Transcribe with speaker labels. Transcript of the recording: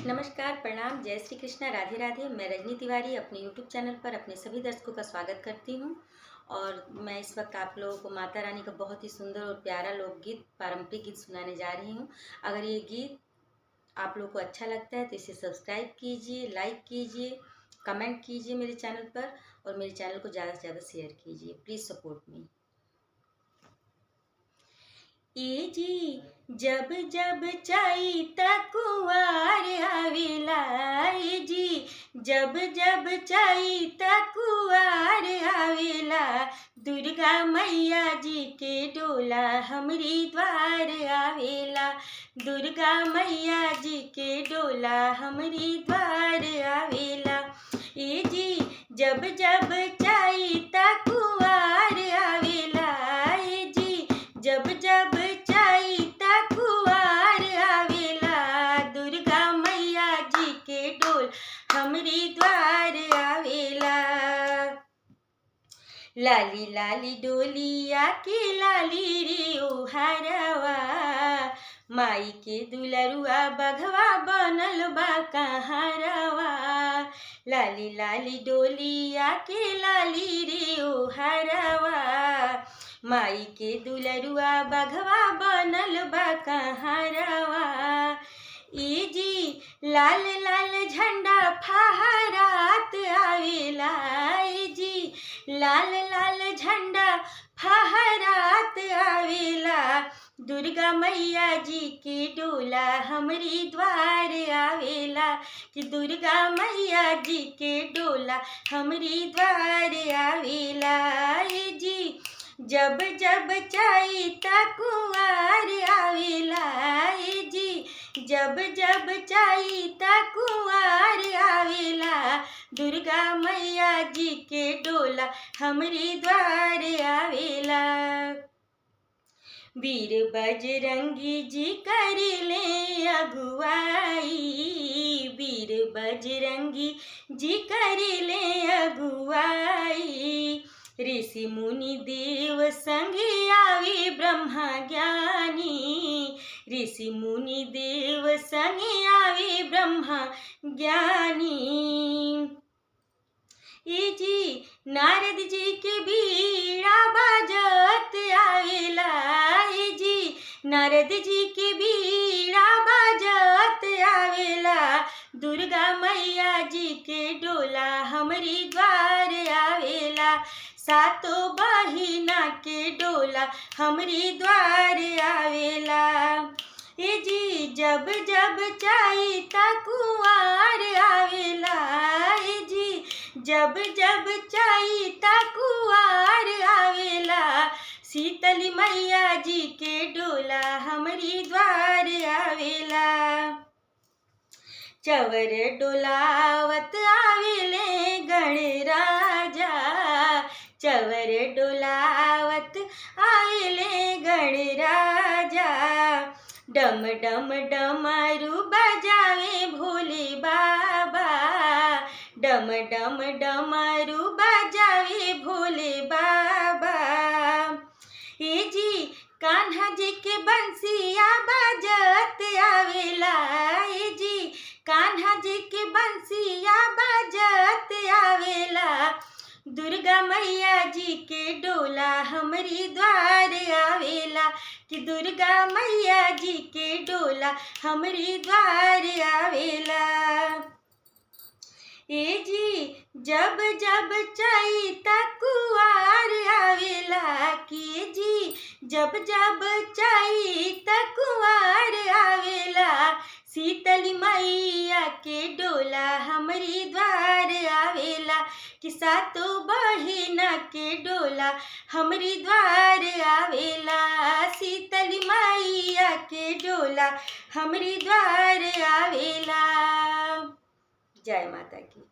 Speaker 1: नमस्कार, प्रणाम, जय श्री कृष्णा, राधे राधे। मैं रजनी तिवारी अपने यूट्यूब चैनल पर अपने सभी दर्शकों का स्वागत करती हूँ। और मैं इस वक्त आप लोगों को माता रानी का बहुत ही सुंदर और प्यारा लोकगीत, पारंपरिक गीत सुनाने जा रही हूँ। अगर ये गीत आप लोगों को अच्छा लगता है तो इसे सब्सक्राइब कीजिए, लाइक कीजिए, कमेंट कीजिए मेरे चैनल पर, और मेरे चैनल को ज़्यादा से ज़्यादा शेयर कीजिए। Please support me. ए जी जब जब चाही त कुंवार आवेला, ए जी जब जब चाही त कुंवार आवेला। दुर्गा मैया जी के डोला हमरी द्वार आवेला। दुर्गा मैया जी के डोला हमरी द्वार आवेला। ए जी जब जब चाही त कुंवार आवेला। ए जी जब जब चाही त कुंवार आवेला। दुर्गा मैया जी के डोल हमरी द्वार आवेला। लाली लाली डोलिया के लाली रे ओहारवा, माई के दुलरुआ बघवा बनल बा कहारवा। लाली लाली डोलिया के लाली रे ओहारवा, माई के दुलरुआ बघवा बनल बा कहारवा। ए जी लाल लाल झंडा फहरात आवेला। ए जी लाल लाल झंडा फहरात आवेला। दुर्गा मैया जी के डोला हमरी द्वार आवेला। कि दुर्गा मैया जी के डोला हमरी द्वार आवेला। ए जी जब जब चाही त कुंवार आवेला। ए जी जब जब चाही त कुंवार आवेला। दुर्गा मैया जी के डोला हमरी द्वार आवेला। वीर बजरंगी जी करिले अगुवाई। वीर बजरंगी जी करिले अगुवाई। ऋषि मुनि देव संगे आवे ब्रह्मा ज्ञानी। ऋषि मुनि देव संगे आवे ब्रह्मा ज्ञानी। ए जी नारद जी के बीड़ा बाजत आवेला। ए जी नारद जी के बीड़ा बाजत आवेला। दुर्गा मैया जी के डोला हमरी द्वार आवेला। सातों बहिना के डोला हमरी द्वार आवेला। ए जी जब जब चाही त कुंवार आवेला। ए जी जब जब चाही त कुंवार आवेला। शीतली मैया जी के डोला हमरी द्वार आवेला। चवर डोलावत आवेले गणराजा। चवर डोलावत आवेले गणराजा। डम डम डमरू बजावे भोले बाबा। डम डम डमरू बजावे भोले बाबा। ए जी कान्हा जी के बंसिया बजत आवेला। ए जी कान्हा जी के बंसिया बजत आवेला। दुर्गा मैया जी के डोला हमरी द्वार आवेला। कि दुर्गा मैया जी के डोला हमरी द्वार आवेला। ए जी जब जब चाही त कुंवार आवेला। कि जी जब जब चाही त कुंवार आवेला। शीतली मैया के डोला हमरी द्वार आवेला। कि सातों बहिना के डोला हमरी द्वार आवेला। शीतली मैया के डोला हमरी द्वार आवेला। जय माता की।